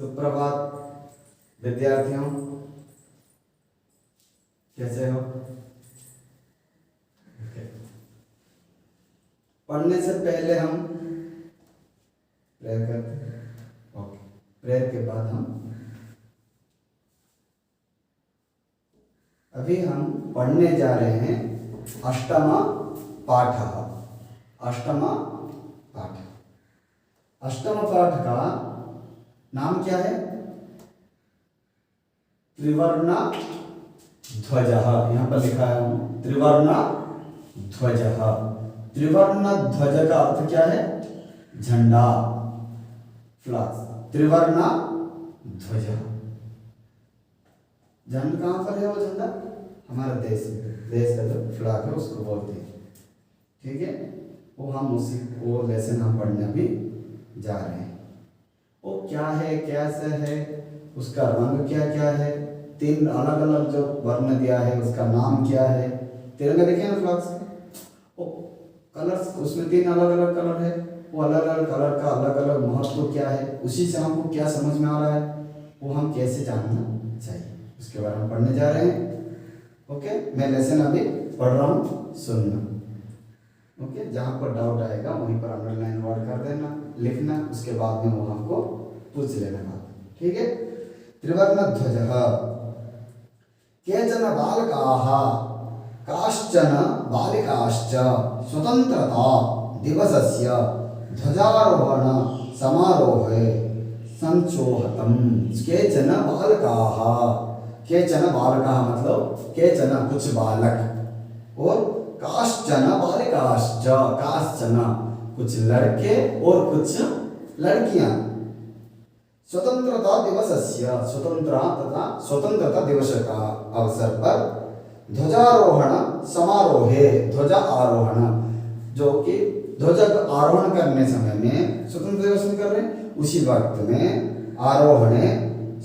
सुप्रभात विद्यार्थियों, कैसे हो? पढ़ने से पहले हम प्रेयर करते हैं। ओके, प्रेयर के बाद अभी हम पढ़ने जा रहे हैं अष्टम पाठ। अष्टम पाठ, अष्टम पाठ का नाम क्या है? त्रिवर्ण ध्वज। यहाँ पर लिखा है त्रिवर्ण ध्वज। त्रिवर्ण ध्वज का अर्थ क्या है? झंडा, फ्लैग। त्रिवर्ण ध्वज, झंडा कहाँ पर है? वो झंडा हमारे देश में, देश का जो फ्लैग है उसको बोलते हैं। ठीक है, वो हम उसी वो लेसन हम पढ़ने भी जा रहे हैं। वो क्या है, कैसे है, उसका रंग क्या क्या है, तीन अलग अलग जो वर्ण दिया है उसका नाम क्या है। तिरंगा देखिए ना फ्लैग्स के, वो कलर्स, उसमें तीन अलग अलग कलर है। वो अलग अलग कलर का अलग अलग महत्व क्या है, उसी से हमको क्या समझ में आ रहा है, वो हम कैसे जानना चाहिए, उसके बारे में पढ़ने जा रहे हैं। ओके, मैं लेसन अभी पढ़ रहा हूँ, सुनना। ओके, जहाँ पर डाउट आएगा वहीं पर अंडरलाइन वर्ड कर देना, लिखना, उसके बाद में वो हमको पूछ लेना। ठीक है। त्रिवर्ण ध्वज। केचन बालकाः काश्चन बालिकाश्च स्वतंत्रता दिवसस्य ध्वजारोहण समारोहे संचोहतम्। केचन बालकाः, केचन बालकाः मतलब केचन कुछ बालक, और काश्चन बालिकाश्च, काश्चन कुछ लड़के और कुछ लड़कियां। स्वतंत्रता दिवसस्य, स्वतंत्रता दिवस का अवसर पर ध्वजारोहण समारोहे, ध्वजा आरोहण, जो कि ध्वजा आरोहण करने समय में स्वतंत्रता दिवस में कर रहे हैं, उसी वक्त में आरोहणे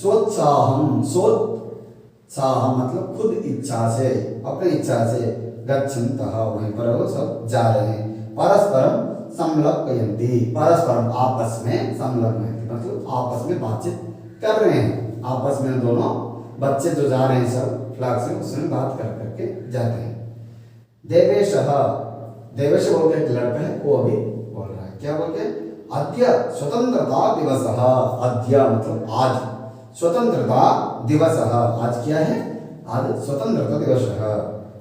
स्वोत्साहम, स्वोत्साह मतलब खुद इच्छा से, अपनी इच्छा से, गच्छन्तः वहीं पर वो सब जा रहे हैं। परस्परम संलग्नयन्ति, परस्परम आपस में, संलग्नयन्ति मतलब आपस में बातचीत कर रहे हैं। आपस में दोनों बच्चे जो जा रहे हैं सब फ्लैग से, उसमें बात कर करके जाते हैं। देवेश, देवेश बोल के एक लड़का है, वो अभी बोल रहा है, क्या बोल के? अद्य स्वतंत्रता दिवस। अद्य मतलब आज, स्वतंत्रता दिवस, आज क्या है? आज स्वतंत्रता दिवस।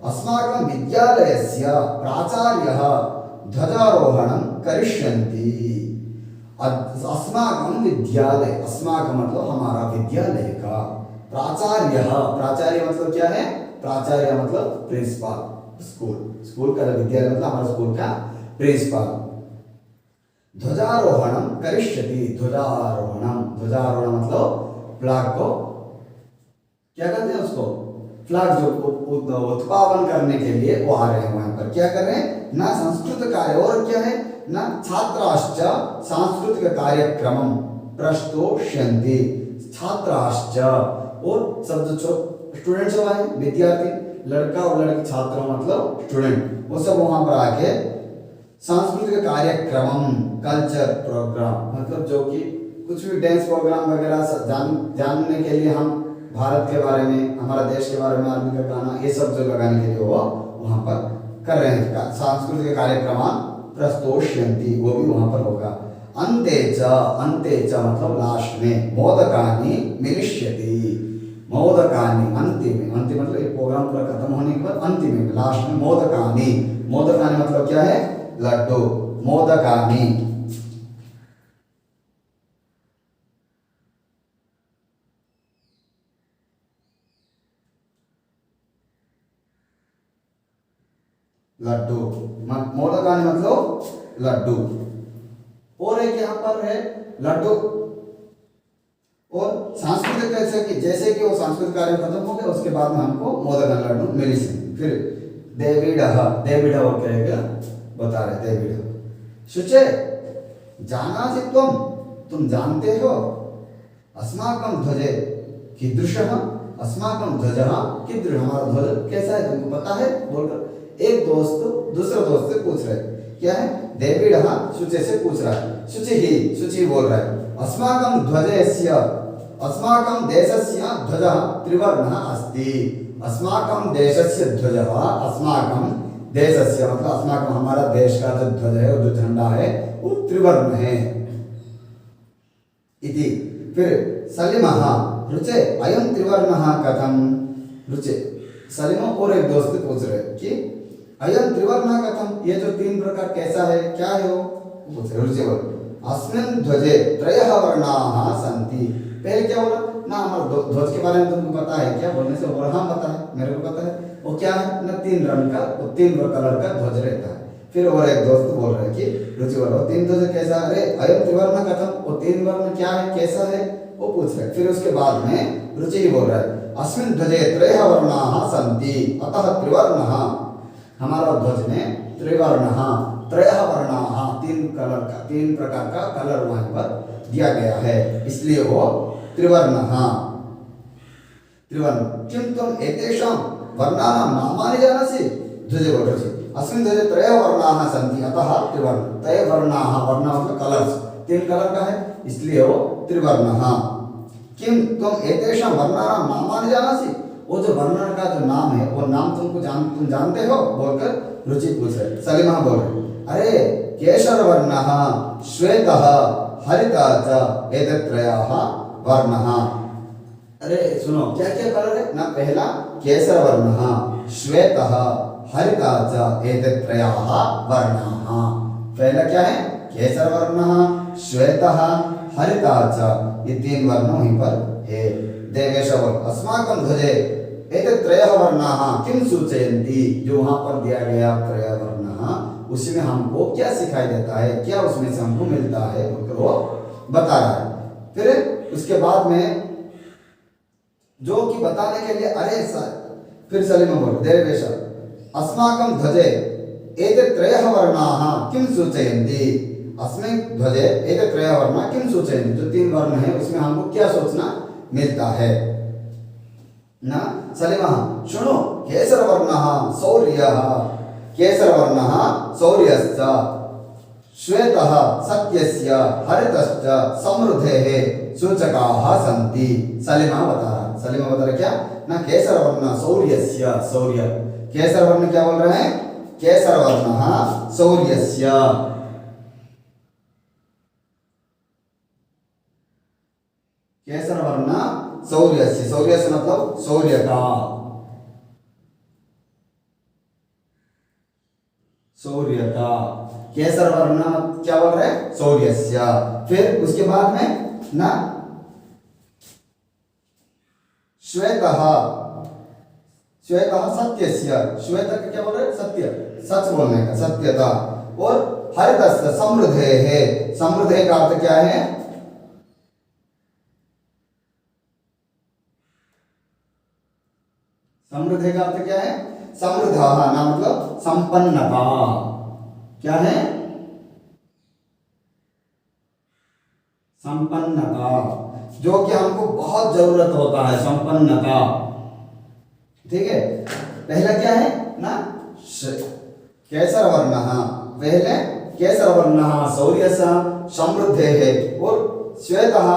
अस्माकं विद्यालयस्य प्राचार्यः ध्वजारोहणं करिष्यन्ति। अस्माकं विद्यालय, अस्माकं मतलब हमारा विद्यालय का, प्राचार्यः, प्राचार्य मतलब क्या है? प्राचार्य मतलब प्रिंसिपल, स्कूल, स्कूल का विद्यालय मतलब हमारा स्कूल का प्रिंसिपल। ध्वजारोहणं करिष्यति, ध्वजारोहणं, ध्वजारोहण मतलब फ्लैग को क्या कहते हैं? उसको फ्लैग जो उत्पादन करने के लिए वो आ रहे हैं, वहां पर क्या कर रहे हैं? ना संस्कृत कार्य, और क्या है ना, छात्राश्च सांस्कृतिक कार्यक्रमम प्रस्तोष्यन्ति। छात्राश्च और सब जो स्टूडेंट्स हैं, विद्यार्थी, लड़का और लड़की, छात्र मतलब स्टूडेंट, वो सब वहां पर आके सांस्कृतिक कार्यक्रमम, कल्चर प्रोग्राम मतलब जो कि कुछ भी डांस प्रोग्राम वगैरह जानने के लिए, हम भारत के बारे में, हमारा देश के बारे में, आर्मी का गाना, ये सब जो लगाने के लिए वो वहाँ पर कर रहे हैं। सांस्कृतिक कार्यक्रम प्रस्तोष्यन्ति, वो भी वहाँ पर होगा। अन्ते च मतलब लास्ट में, मोदकानि मिलिष्यति, मोदकानि अंतिम, अंतिम मतलब एक प्रोग्राम पूरा खत्म होने के बाद अंतिम में, लास्ट में मोदकानि, मोदकानि मतलब क्या है? लड्डू, मोदकानि। लड्डू, मोदकानि मतलब लड्डू। और एक यहाँ पर है लड्डू, और सांस्कृतिक कैसे कि जैसे कि वो सांस्कृतिक कार्य खत्म हो गया, उसके बाद में हमको मोदकानि लड्डू मिली से। फिर देवीड, देवीड वो कहेगा, बता रहे देवीड। शुचे जानासि तुम जानते हो, अस्माकं ध्वजे कीदृशः, अस्माकं ध्वजः कीदृशः, हमारा ध्वज कैसा है तुमको पता है? बोलकर एक दोस्त दूसरे दोस्त से पूछ रहे, क्या है? देवीड शुचे से पूछ रहा है, शुचि बोल रहा है, अस्माकं ध्वजस्य अस्माकं देशस्य ध्वजः त्रिवर्णः अस्ति। अस्माकं देशस्य ध्वजः अस्माकं देशस्य मतलब अस्माकं हमारा देश का जो ध्वज है, जो झंडा है वो त्रिवर्ण है इति। फिर सलिमः रुचे अयं त्रिवर्णः कथम। रुचे सलिम और एक दोस्त पूछ रहे कि अयं त्रिवर्णः कथम, ये जो तीन प्रकार कैसा है, क्या है वो पूछ रहे। रुचे बोल अस्मिन् ध्वजे त्रयः वर्णाः सन्ति। पहले क्या बोला ना, हमारे ध्वज के बारे में तुमको पता है क्या, बोलने से बोला हाँ पता है, मेरे को पता है। वो क्या है ना, तीन रंग का, वो तीन कलर का ध्वज रहता है। फिर और एक दोस्त बोल रहे हैं कि रुचि बोलो तीन ध्वज कैसा, अरे अयं त्रिवर्ण कथम, वो तीन वर्ण क्या है, कैसा है वो पूछ रहे। फिर उसके बाद में रुचि ही बोल रहा है अस्मिन् ध्वजे त्रयः वर्णाः सन्ति अतः त्रिवर्णः। हमारा ध्वज में त्रिवर्णः त्रयः वर्णाः, तीन कलर का, तीन प्रकार का कलर वहां पर दिया गया है, इसलिए वो त्रिवर्णः। त्रिवर्ण किं त्वम् एतेषां वर्णानां नामानि जानासि। ध्वजे बोल रहे अस्मिन् ध्वजे त्रयः वर्णाः सन्ति अतः त्रिवर्ण। त्रय वर्णाः, वर्ण मतलब कलर्स, तीन कलर का है इसलिए वो त्रिवर्णः। किं त्वम् एतेषां वर्णानां नामानि जानासि। वो जो वर्ण का जो नाम है वो नाम तुम जानते हो बोलकर रुचि पूछ रहे। सलीमा बोल रहे अरे केशर वर्णः श्वेतः हरितः च एतत्रयः वर्णः। अरे सुनो क्या क्या कलर है ना, पहला केसर वर्णः श्वेतः हरितः च एतत्रयः वर्णाः। पहला क्या है केसर वर्णः श्वेतः हरितः च, ये तीन वर्ण वहीं पर है। देवेश अस्माकं ध्वजे एतत्रयः वर्णाः किं सूचयन्ति। जो वहां पर दिया गया त्रय वर्णः उसमें हमको क्या सिखाई देता है, क्या उसमें से हमको मिलता है वो बता रहा है। फिर उसके बाद में जो कि बताने के लिए अरे फिर सलीम बोल देवेश अस्माकं ध्वजे एतत्रयः वर्णाः किं सूचयन्ति। अस्मिन् ध्वजे एतत्रयः वर्णाः किं सूचयन्ति, जो तीन वर्ण है उसमें हमको क्या सोचना मिलता है ना। सलीमः शृणु केसर वर्णः शौर्यः, केसर वर्णः शौर्यश्च श्वेतः सत्यस्य हरितश्च समृद्धेः सूचकाः सन्ति। सलीमा बता रहा, सलीमा बता रहा क्या ना, केसर वर्ण शौर्यस्य, शौर्य केसर वर्ण क्या बोल रहे हैं, केसर वर्णः शौर्यस्य, केसर वर्ण शौर्यस्य, शौर्यस्य मतलब शौर्य का, शौर्य का केसर वर्ण क्या बोल रहे हैं शौर्यस्य। फिर उसके बाद में ना श्वेतः, श्वेतः सत्यस्य, श्वेत का क्या बोल रहे हैं सत्य, सच बोलने का, सत्यता। और हरितस्य समृद्धेः, समृद्धेः का अर्थ क्या है, समृद्धि का अर्थ क्या है, समृद्धः ना मतलब संपन्नता, क्या है संपन्नता, जो कि हमको बहुत जरूरत होता है, संपन्नता। ठीक है, पहला क्या है ना केसर वर्णः, पहले केसर वर्णः शौर्यस्य समृद्धेः। और श्वेतः,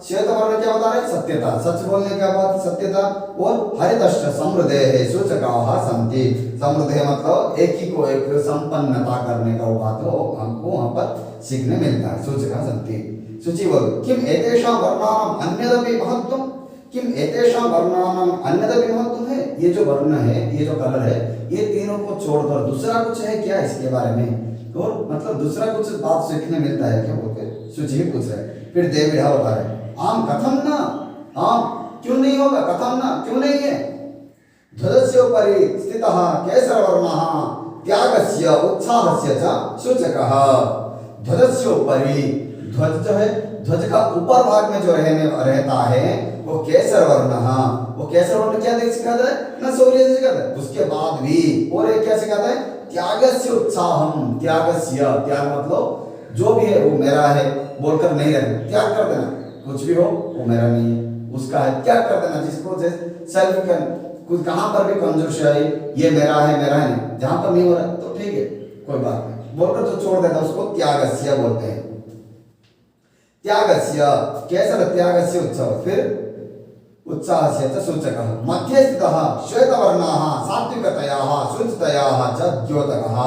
श्वेत वर्ण क्या बता रहे सत्यता, सच बोलने का बात सत्यता। और हरितश्च समृद्धेः सूचकाः सन्ति, समृद्धेः मतलब एक ही को एक संपन्नता करने का बात हो हमको वहां पर सीखने मिलता है, सूचकाः सन्ति। सूची बोल किम एतेषां वर्णानाम् अन्यदपि महत्त्वम्, किम एतेषां वर्णानाम् अन्यदपि महत्त्वम् है, ये जो वर्ण है, ये जो कलर है, ये तीनों को छोड़कर दूसरा कुछ है क्या इसके बारे में, और मतलब दूसरा कुछ बात सीखने मिलता है क्या बोलते सूची ही पूछ रहे। फिर देवविधा बता रहे आम कथम न, आम क्यों नहीं होगा, कथम न क्यों नहीं है। ध्वजस्य उपरि स्थितः केसर वर्णः त्यागस्य उत्साहस्य च सूचकः। ध्वजस्य उपरि, ध्वज जो है ध्वज का ऊपर भाग में जो रहता है वो केसर वर्णः, वो केसर वर्ण क्या सिखाता है ना शौर्य सिखाता है। उसके बाद भी और एक क्या सिखाता है त्यागस्य उत्साहम, त्यागस्य, त्याग मतलब जो भी है वो मेरा है बोलकर नहीं रहना, त्याग कर देना, कुछ भी हो वो मेरा नहीं है उसका है, त्याग कर देना। जिसको सेल्फ कुछ कहां पर भी कंजूसियाई ये मेरा है मेरा है नहीं, जहां पर नहीं हो रहा तो ठीक है कोई बात नहीं बोलकर जो छोड़ देना उसको त्यागस्य बोलते हैं। त्यागस्य केशव त्यागस्य उत्सव फिर उत्साहस्य च सूचकः मध्ये स्थितः श्वेतवर्णाः सात्विकतयाः शुचितयाः च द्योतकः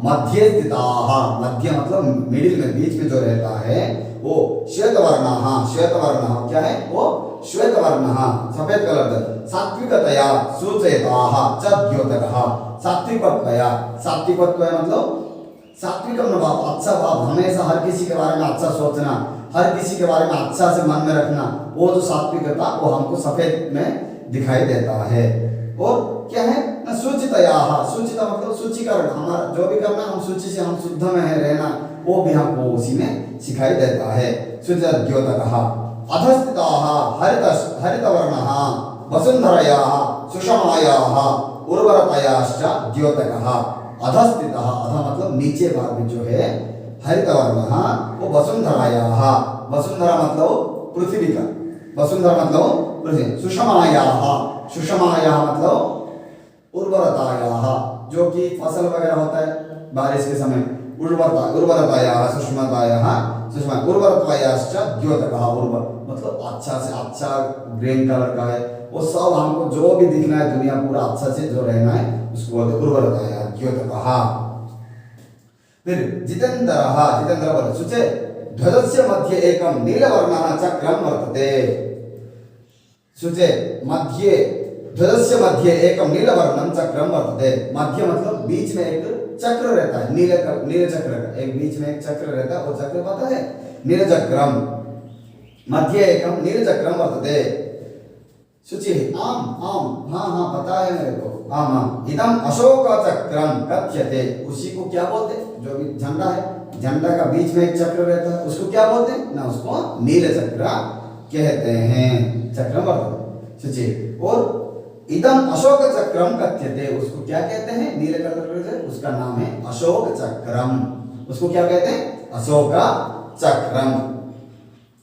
मध्ये स्थिताः मध्य मतलब मिडिल में बीच में जो रहता है वो श्वेतवर्णाः श्वेतवर्णः क्या है वो श्वेतवर्णः सफेद कलर का सात्विकतया सूचयताः च द्योतकः सात्विकत्वया सात्विकत्व मतलब सात्विक भाव अच्छा भाव हमेशा हर किसी के बारे में अच्छा सोचना हर किसी के बारे में अच्छा से मन में रखना वो जो सात्विकता वो हमको सफेद में दिखाई देता है और क्या है ना सूचितया सूचिता मतलब सूचीकरण हमारा जो भी करना हम सूची से हम शुद्ध में है रहना वो भी हमको उसी में सिखाई देता है सूचित द्योतकः अधस्थिताः हरितवर्णः वसुन्धरयाः सुषमायाः उर्वरतयाश्च द्योतकः अधस्थितः अध मतलब नीचे भाग में जो है हरितवर्णः वो वसुन्धरायाः वसुन्धरा मतलब पृथ्वी का वसुन्धरा मतलब पृथ्वी सुषमायाः सुषमायाः मतलब उर्वरतायाः जो कि फसल वगैरह होता है बारिश के समय उर्वरतायाः सुषमतायाः सुषमा उर्वरतायाश्च द्योतकः उर्वर मतलब अच्छा से अच्छा ग्रीन कलर का है वो सब हमको जो भी दिखना है दुनिया पूरा अच्छा से जो रहना है उसको बोलते उर्वरतायाः द्योतकः फिर जितेन्द्रः जितेन्द्र बोले सुचे ध्वजस्य मध्ये एकं नीलवर्णः चक्रं वर्तते सुचे मध्ये ध्वजस्य मध्ये एकं नीलवर्णं चक्रं वर्तते मध्य मतलब बीच में एक चक्र रहता है नील चक्र का एक बीच में एक चक्र रहता है वो चक्र पता है नील चक्रम मध्ये एकं नील चक्रं वर्तते शुचि आम आम हाँ हाँ पता है मेरे को आम आम इदम अशोक चक्रम कथ्यते उसी को क्या बोलते जो भी झंडा है झंडा का बीच में एक चक्र रहता है उसको क्या बोलते ना उसको नील चक्र कहते हैं चक्रम वर्तते शुचि और इदम अशोक चक्रम कथ्यते उसको क्या कहते हैं नीले कलर से उसका नाम है अशोक चक्रम उसको क्या कहते हैं अशोक चक्रम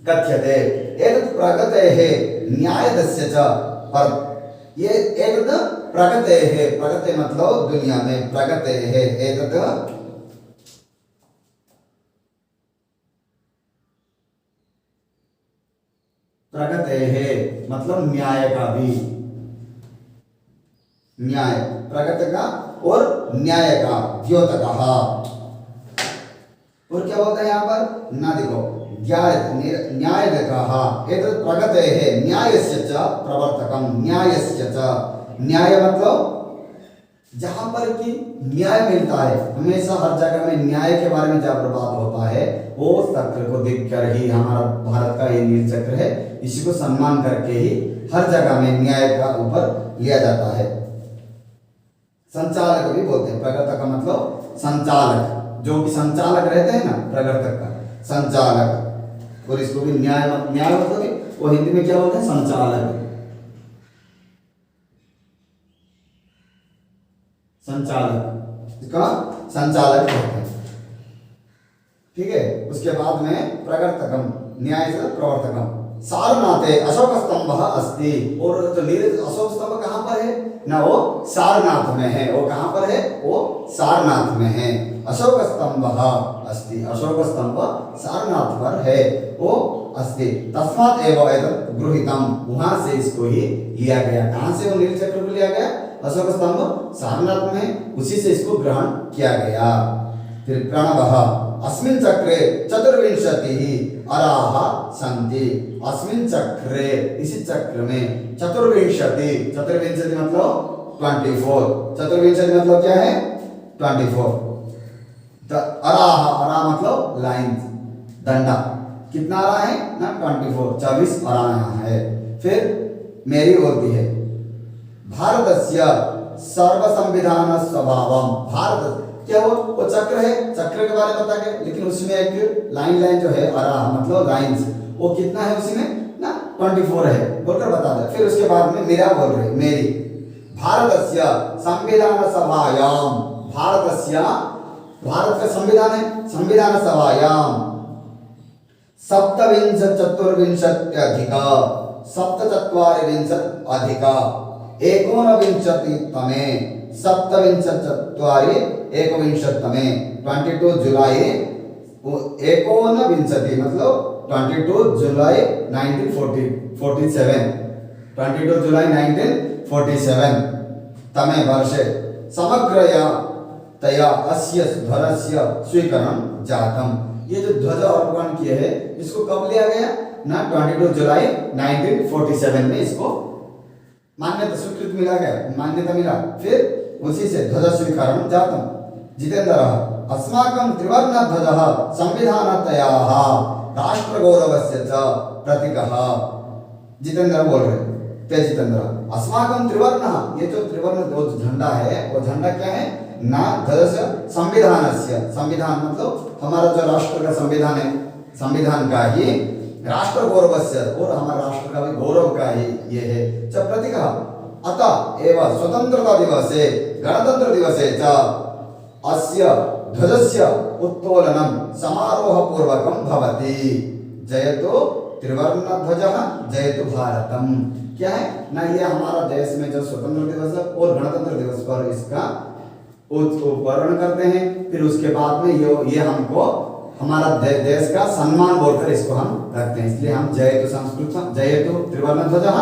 कथ्यते एतत् प्रगतेः न्यायदस्य च पर ये एतत् प्रगतेः प्रगते मतलब दुनिया में प्रगतेः एतत् प्रगतेः मतलब न्याय का भी न्याय प्रगति का और न्याय का द्योतकः और क्या बोलते हैं यहाँ पर ना देखो न्यायदकः एतत् प्रगतेः न्यायस्य च प्रवर्तकं न्यायस्य च न्याय मतलब जहाँ पर कि न्याय मिलता है हमेशा हर जगह में न्याय के बारे में जब बात होता है वो चक्र को देखकर ही हमारा भारत का ये नील चक्र है इसी को सम्मान करके ही हर जगह में न्याय का ऊपर लिया जाता है संचालक भी बोलते हैं प्रवर्तक का मतलब संचालक जो कि संचालक रहते हैं ना प्रवर्तक का संचालक और इसको भी न्याय मतलब वो हिंदी में क्या बोलते हैं संचालक संचालक इसका संचालक कहते हैं ठीक है उसके बाद में प्रवर्तकम न्याय से प्रवर्तकम सारनाथे अशोक स्तंभ अस्ति और जो नील अशोक स्तंभ कहाँ पर है ना वो सारनाथ में है वो कहाँ पर है वो सारनाथ में है अशोक स्तंभ अस्ति अशोक स्तंभ सारनाथ पर है वो अस्ति तस्मात् एव एतत् गृहीतम वहां से इसको ही लिया गया कहाँ से वो नील चक्र को लिया गया अशोक स्तंभ सारनाथ में उसी से इसको ग्रहण किया गया फिर प्रणवः अस्मिन् चक्रे चतुर्विंशतिः अराः सन्ति अस्मिन् चक्रे इसी चक्र में चतुर्विंशति मतलब 24 चतुर्विंशति मतलब क्या है 24 अराः अरा मतलब लाइन डंडा कितना अरा है ना 24 अरा है फिर मेरी ओर भी है भारतस्य सर्व संविधान स्वभावम भारत क्या वो चक्र है चक्र के बारे में बता के लेकिन उसमें एक लाइन जो है अरा मतलब लाइंस वो कितना है उसमें ना 24 है बोलकर बता दे फिर उसके बाद में मेरा बोल रहे मेरी भारतस्य संविधान सभायाम भारतस्य भारत का संविधान है संविधान सभायाम सप्तविंशत्यधिक अधिक एकोनविंशतितमे सप्तविंशत्यचत्वारि एकविंशतितमे 22 जुलाई एकोनविंशति मतलब 22 जुलाई 1947, 22 जुलाई 1947 तमे वर्षे समग्रया तया अस्य ध्वजस्य स्वीकरण जातम। ये जो ध्वज अर्पण किए है इसको कब लिया गया ना, 22 जुलाई 1947 में इसको मान्यता स्वीकृत मिला गया, मान्यता मिला। फिर उसी से ध्वज स्वीकरण जातम। जितेंद्र अस्माकं त्रिवर्ण ध्वज संविधानतयाः राष्ट्रगौरवस्य च प्रतीकः। जितेंद्र बोल रहे ते जितेंद्र, अस्माकं त्रिवर्ण, ये जो त्रिवर्ण जो झंडा है वो झंडा क्या है ना, ध्वज संविधानस्य, संविधान मतलब हमारा जो राष्ट्र का संविधान है, संविधान का ही राष्ट्र गौरवस्य, और हमारे राष्ट्र का भी गौरव का ही ये है च प्रतीकः। अतः एवं स्वतंत्रता दिवसे गणतंत्र दिवसे च अस्य ध्वजस्य उत्तोलनं समारोहपूर्वकं भवति। जयतु त्रिवर्ण ध्वजः जयतु भारतम। क्या है ना, ये हमारा देश में जो स्वतंत्र दिवस और गणतंत्र दिवस पर इसका उत्तोलन करते हैं। फिर उसके बाद में ये हमको हमारा देश का सम्मान बोलकर इसको हम रखते हैं, इसलिए हम जयतु संस्कृत, जयतु त्रिवर्ण ध्वजः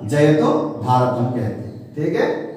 जयतु भारतम कहते हैं। ठीक है।